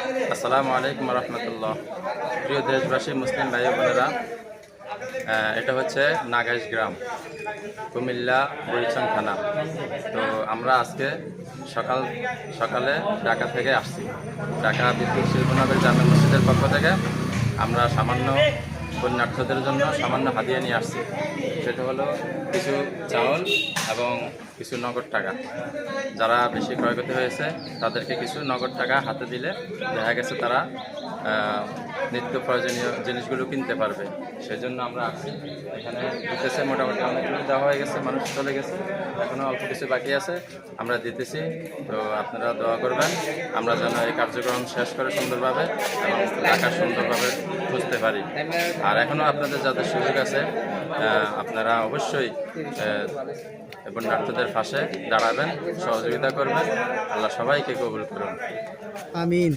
আসসালামু আলাইকুম রহমতুল্লাহ। প্রিয় দেশবাসী, মুসলিম ভাই বোনেরা, এটা হচ্ছে নাগাইশ গ্রাম, কুমিল্লা বুড়িচং থানা। তো আমরা আজকে সকালে ঢাকা থেকে আসছি। ঢাকা বিদ্যুৎ শিল্পনগর জামে মসজিদের পক্ষ থেকে আমরা সামান্য পুণ্যার্থদের জন্য সামান্য হাদিয়া নিয়ে আসছি। সেটা হলো কিছু চাউল এবং কিছু নগদ টাকা। যারা বেশি ক্ষয়ক্ষতি হয়েছে তাদেরকে কিছু নগদ টাকা হাতে দিলে দেখা গেছে তারা নিত্য প্রয়োজনীয় জিনিসগুলো কিনতে পারবে। সেই জন্য আমরা আসছি। এখানে দিতেছে, মোটামুটি অনেকগুলো দেওয়া হয়ে গেছে, মানুষ চলে গেছে, এখনও অল্প কিছু বাকি আছে, আমরা দিতেছি। তো আপনারা দোয়া করবেন আমরা যেন এই কার্যক্রম শেষ করে সুন্দরভাবে এবং ঢাকা সুন্দরভাবে বুঝতে পারি। আর এখনও আপনাদের যাদের সুযোগ আছে আপনারা অবশ্যই পুণ্যার্থদের পাশে দাঁড়াবেন, সহযোগিতা করবেন। আল্লাহ সবাইকে কবুল করুন। আমিন।